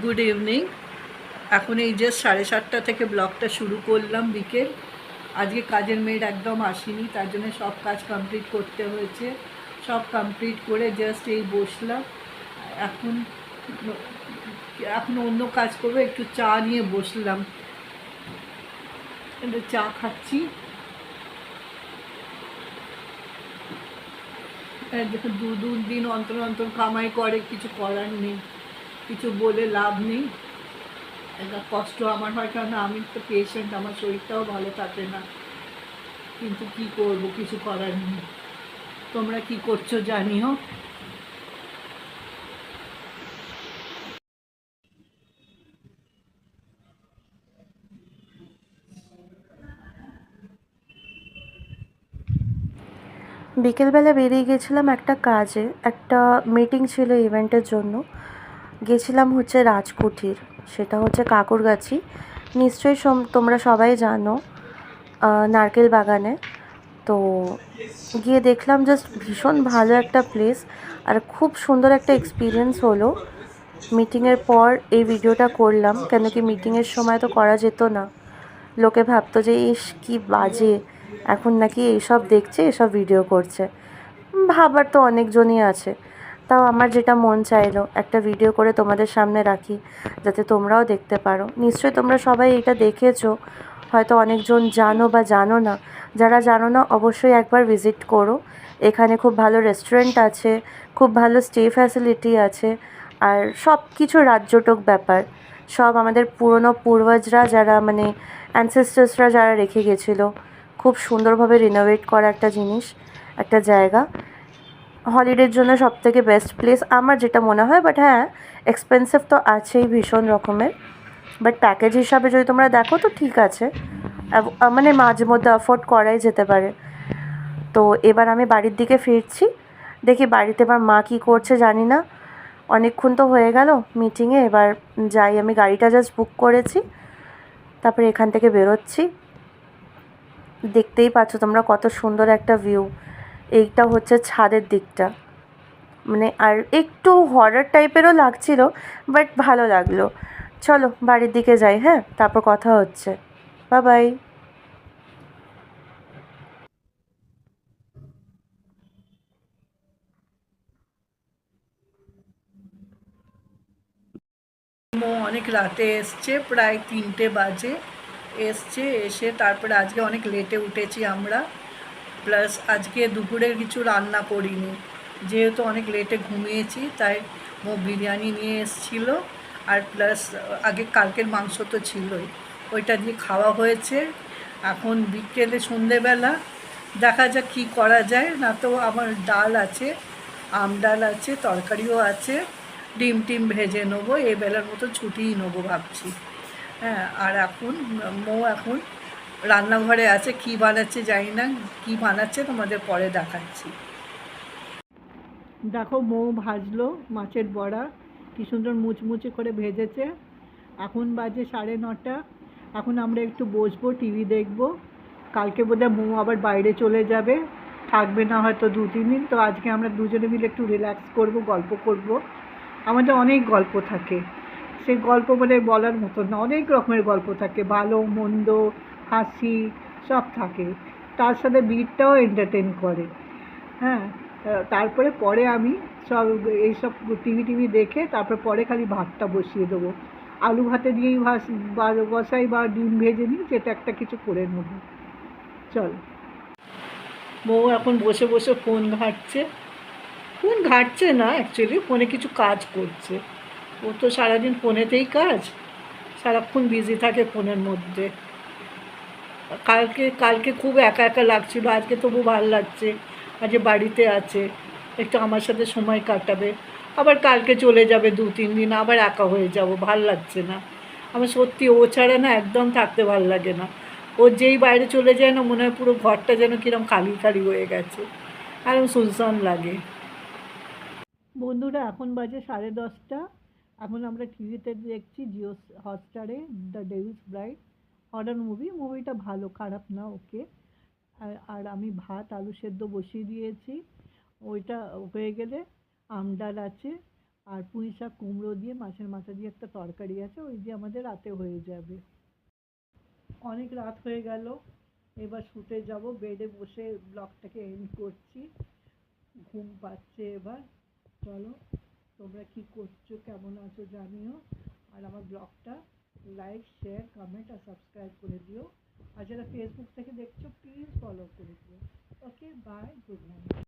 Good evening. এখন এই যে 7:30 থেকে ব্লগটা শুরু করলাম বিকেল। আজকে কাজের মেয়ের একদম আসেনি, তার জন্য সব কাজ কমপ্লিট করতে হয়েছে। সব কমপ্লিট করে জাস্ট এই বসলাম। এখন এখন অন্য কাজ করবো, একটু চা নিয়ে বসলাম, একটু চা খাচ্ছি। দেখুন দু দিন অন্তর অন্তর কামাই করে, কিছু করার নেই, কিছু বলে লাভ নেই। একটা কষ্ট আমার হয়, কারণ আমি তো পেশেন্ট, আমার শরীরটাও ভালো থাকে না, কিন্তু কি করব, কিছু করার নেই। তোমরা কি করছো জানিও। বিকেলবেলা বেরিয়ে গেছিলাম একটা কাজে, একটা মিটিং ছিল ইভেন্টের জন্য। গেছিলাম হচ্ছে রাজকুঠির, সেটা হচ্ছে কাকুরগাছি, নিশ্চয়ই তোমরা সবাই জানো, নারকেল বাগানে। তো গিয়ে দেখলাম জাস্ট ভীষণ ভালো একটা প্লেস, আর খুব সুন্দর একটা এক্সপিরিয়েন্স হলো। মিটিংয়ের পর এই ভিডিওটা করলাম, কেন কি মিটিংয়ের সময় তো করা যেত না। লোকে ভাবতো যে ইস কি বাজে, এখন নাকি এইসব দেখছে, এসব ভিডিও করছে। ভাবার তো অনেকজনই আছে, তাও আমার যেটা মন চাইলো একটা ভিডিও করে তোমাদের সামনে রাখি, যাতে তোমরাও দেখতে পারো। নিশ্চয়ই তোমরা সবাই এটা দেখেছো, হয়তো অনেকজন জানো বা জানো না। যারা জানো না অবশ্যই একবার ভিজিট করো। এখানে খুব ভালো রেস্টুরেন্ট আছে, খুব ভালো স্টে ফ্যাসিলিটি আছে, আর সব কিছু রাজ্যটক ব্যাপার। সব আমাদের পুরনো পূর্বজরা, যারা মানে অ্যানসেস্টার্সরা যারা রেখে গেছিলো, খুব সুন্দরভাবে রিনোভেট করা একটা জিনিস, একটা জায়গা। হলিডের জন্য সবথেকে বেস্ট প্লেস আমার যেটা মনে হয়। বাট হ্যাঁ, এক্সপেন্সিভ তো আছেই ভীষণ রকমের, বাট প্যাকেজ হিসাবে যদি তোমরা দেখো তো ঠিক আছে, মানে মাঝে মধ্যে অ্যাফোর্ড করাই যেতে পারে। তো এবার আমি বাড়ির দিকে ফিরছি, দেখি বাড়িতে এবার মা কী করছে জানি না। অনেকক্ষণ তো হয়ে গেল মিটিংয়ে, এবার যাই, আমি গাড়িটা জাস্ট বুক করেছি, তারপরে এখান থেকে বেরোচ্ছি। দেখতেই পাচ্ছ তোমরা কত সুন্দর একটা ভিউ। এইটা হচ্ছে ছাদের দিকটা, মানে আর একটু হরর টাইপেরও লাগছিল, বাট ভালো লাগলো। চলো বাড়ির দিকে যাই, হ্যাঁ, তারপর কথা হচ্ছে। Bye bye. অনেক রাতে এসছে, প্রায় 3টে বাজে এসছে। এসে তারপরে আজকে অনেক লেটে উঠেছি আমরা, প্লাস আজকে দুপুরের কিছু রান্না করিনি, যেহেতু অনেক লেটে ঘুমিয়েছি, তাই বিরিয়ানি নিয়ে এসেছিলো। আর প্লাস আগে কালকের মাংস তো ছিলই, ওইটা দিয়ে খাওয়া হয়েছে। এখন বিকেলে সন্ধেবেলা দেখা যাক কী করা যায়। না তো আমার ডাল আছে, আম ডাল আছে, তরকারিও আছে, ডিম টিম ভেজে নেবো, এই বেলার মতো ছুটিই নেবো ভাবছি। হ্যাঁ, আর এখন এখন রান্নাঘরে আছে, কি বানাচ্ছে জানি না, কি বানাচ্ছে তোমাদের পরে দেখাচ্ছি। দেখো ভাজলো মাছের বড়া, কি সুন্দর মুচমুচে করে ভেজেছে। এখন বাজে 9:30। এখন আমরা একটু বসবো, টিভি দেখবো। কালকে বোধহয় আবার বাইরে চলে যাবে, থাকবে না হয়তো 2-3 দিন। তো আজকে আমরা দুজনে মিলে একটু রিল্যাক্স করব, গল্প করব। আমাদের অনেক গল্প থাকে, সেই গল্প বলে বলার মতো না, অনেক রকমের গল্প থাকে, ভালো মন্দ, হাসি, সব থাকে। তার সাথে বিটটাও এন্টারটেন করে। হ্যাঁ, তারপরে পরে আমি সব এইসব টিভি দেখে তারপর পরে খালি ভাতটা বসিয়ে দেবো। আলু ভাতে দিয়েই বসাই, বা ডিম ভেজে নিই, যেটা একটা কিছু করে নেব। চল, এখন বসে বসে ফোন ঘাঁটছে। ফোন ঘাঁটছে না, অ্যাকচুয়ালি ফোনে কিছু কাজ করছে। ও তো সারাদিন ফোনেতেই কাজ, সারাক্ষণ বিজি থাকে ফোনের মধ্যে। কালকে কালকে খুব একা একা লাগছিল, আজকে তবু ভালো লাগছে। আজকে বাড়িতে আছে, একটু আমার সাথে সময় কাটাবে। আবার কালকে চলে যাবে 2-3 দিন, আবার একা হয়ে যাব, ভাল লাগছে না আমার সত্যি। ও ছাড়া না একদম থাকতে ভাল লাগে না। ও যেই বাইরে চলে যায় না, মনে হয় পুরো ঘরটা যেন কিরম খালি খালি হয়ে গেছে, আর শুনশান লাগে। বন্ধুরা, এখন বাজে 10:30। এখন আমরা টিভিতে দেখছি, জিও হটস্টারে, দ্য ডেভিলস ব্রাইড, হরর মুভিটা ভালো, খারাপ না, ওকে। আর আমি ভাত আলু সেদ্ধ বসিয়ে দিয়েছি, ওইটা হয়ে গেলে আম ডাল আছে, আর পুঁই শাক কুমড়ো দিয়ে মাছের মাথা দিয়ে একটা তরকারি আছে, ওই দিয়ে আমাদের রাতে হয়ে যাবে। অনেক রাত হয়ে গেল, এবার শুতে যাব, বেডে বসে ব্লগটাকে এন্ড করছি। ঘুম পাচ্ছে এবার। চলো, তোমরা কি করছো, কেমন আছো জানিও। আর আমার ব্লগটা লাইক, শেয়ার, কমেন্ট আর সাবস্ক্রাইব করে দিও। আর যারা ফেসবুক থেকে দেখছো প্লিজ ফলো করে দিও। ওকে, বাই, গুড নাইট।